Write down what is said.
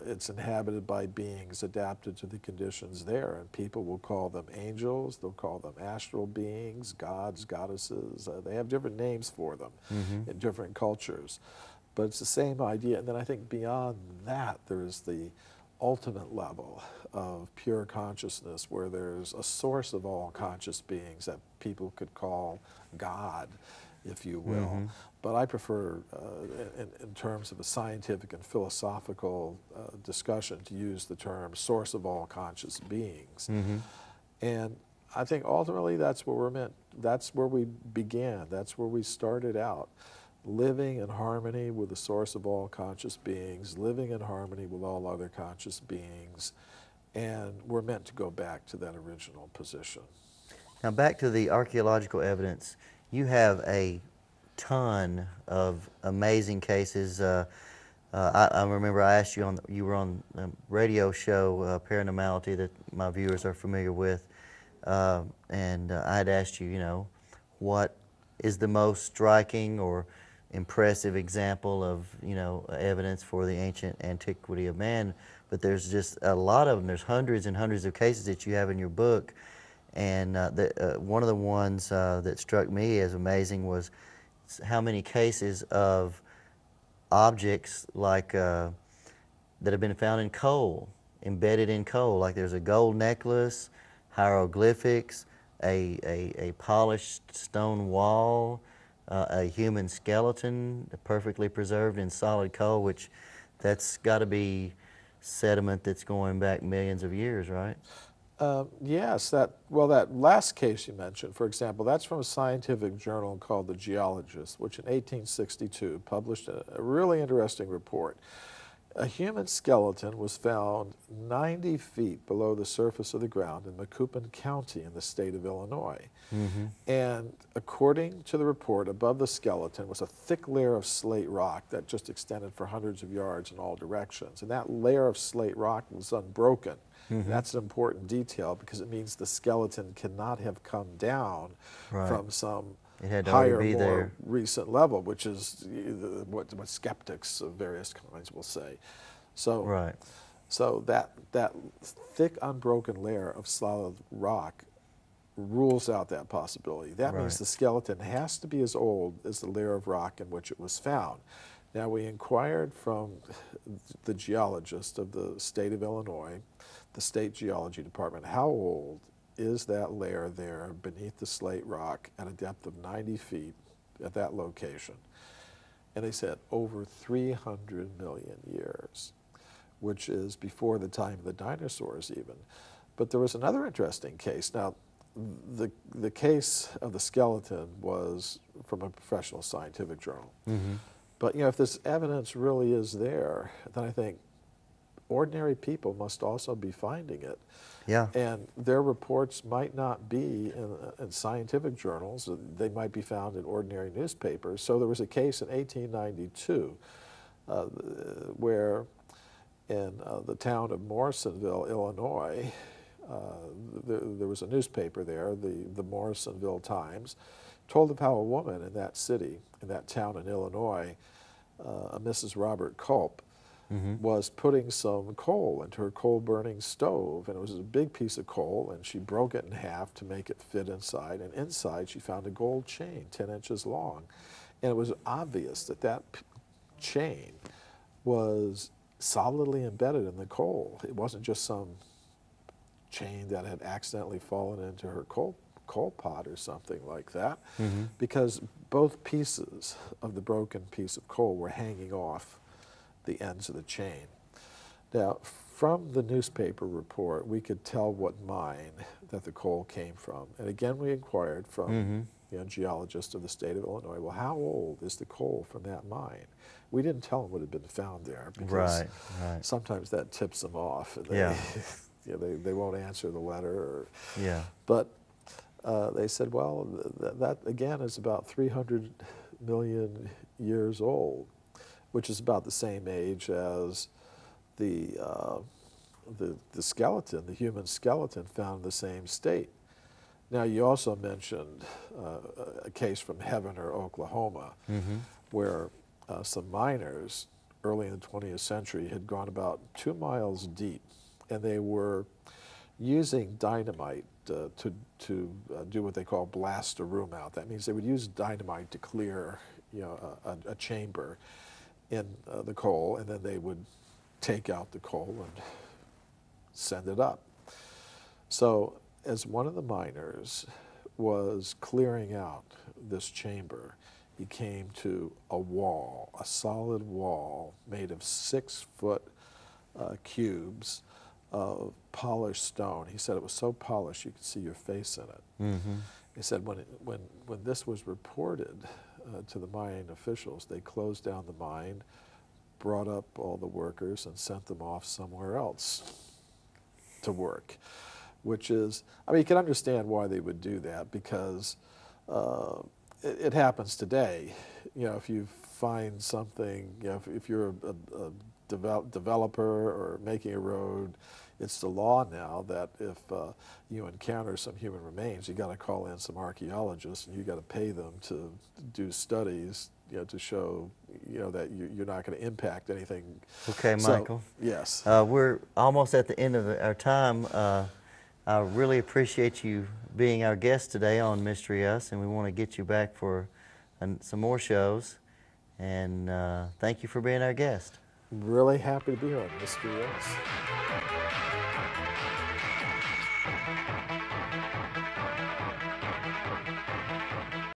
it's inhabited by beings adapted to the conditions there, and people will call them angels, they'll call them astral beings, gods, goddesses. They have different names for them in different cultures. But it's the same idea. And then I think beyond that, there's the ultimate level of pure consciousness where there's a source of all conscious beings that people could call God, if you will. But I prefer, in terms of a scientific and philosophical discussion, to use the term source of all conscious beings. And I think ultimately that's what we're meant, that's where we began, that's where we started out. Living in harmony with the source of all conscious beings, living in harmony with all other conscious beings, and we're meant to go back to that original position. Now back to the archaeological evidence, you have a ton of amazing cases. I remember I asked you you were on a radio show, Paranormality, that my viewers are familiar with, and I had asked you, you know, what is the most striking or impressive example of, you know, evidence for the ancient antiquity of man, but there's just a lot of them. There's hundreds and hundreds of cases that you have in your book, and one of the ones that struck me as amazing was how many cases of objects like that have been found in coal, embedded in coal, like there's a gold necklace, hieroglyphics, a polished stone wall, a human skeleton perfectly preserved in solid coal, which that's got to be sediment that's going back millions of years, right? Yes, that last case you mentioned, for example, that's from a scientific journal called The Geologist, which in 1862 published a really interesting report. A human skeleton was found 90 feet below the surface of the ground in Macoupin County in the state of Illinois. And according to the report, above the skeleton was a thick layer of slate rock that just extended for hundreds of yards in all directions. And that layer of slate rock was unbroken. That's an important detail because it means the skeleton cannot have come down from some higher, more recent level, which is what skeptics of various kinds will say. So, so that thick, unbroken layer of solid rock rules out that possibility. That means the skeleton has to be as old as the layer of rock in which it was found. Now, we inquired from the geologist of the state of Illinois, the State Geology Department, how old is that layer there beneath the slate rock at a depth of 90 feet at that location? And they said over 300 million years, which is before the time of the dinosaurs even. But there was another interesting case. Now, the case of the skeleton was from a professional scientific journal. But, you know, if this evidence really is there, then I think ordinary people must also be finding it. And their reports might not be in scientific journals. They might be found in ordinary newspapers. So there was a case in 1892 where in the town of Morrisonville, Illinois, there was a newspaper there, the Morrisonville Times, told of how a woman in that city, in that town in Illinois, a Mrs. Robert Culp, was putting some coal into her coal-burning stove, and it was a big piece of coal, and she broke it in half to make it fit inside, and inside she found a gold chain 10 inches long. And it was obvious that that chain was solidly embedded in the coal. It wasn't just some chain that had accidentally fallen into her coal pot or something like that, because both pieces of the broken piece of coal were hanging off the ends of the chain. Now, from the newspaper report, we could tell what mine that the coal came from. And again, we inquired from a geologist of the state of Illinois, well, how old is the coal from that mine? We didn't tell them what had been found there, because sometimes that tips them off. And they, they won't answer the letter. But they said, well, that again is about 300 million years old, which is about the same age as the skeleton, the human skeleton found in the same state. Now, you also mentioned a case from Heavener, Oklahoma, where some miners early in the 20th century had gone about 2 miles deep, and they were using dynamite to do what they call blast a room out. That means they would use dynamite to clear, you know, a chamber in the coal, and then they would take out the coal and send it up. So as one of the miners was clearing out this chamber, he came to a wall, a solid wall made of 6-foot cubes of polished stone. He said it was so polished you could see your face in it. Mm-hmm. He said when this was reported to the mine officials, they closed down the mine, brought up all the workers, and sent them off somewhere else to work. Which is, I mean, you can understand why they would do that, because it happens today. You know, if you find something, you know, if you're a developer or making a road, it's the law now that if you encounter some human remains, you got to call in some archaeologists, and you got to pay them to do studies, you know, to show, you know, that you're not going to impact anything. Okay, Michael. So, yes. We're almost at the end of our time. I really appreciate you being our guest today on Mystery Us, and we want to get you back for some more shows. And thank you for being our guest. Really happy to be here on Mystery Us.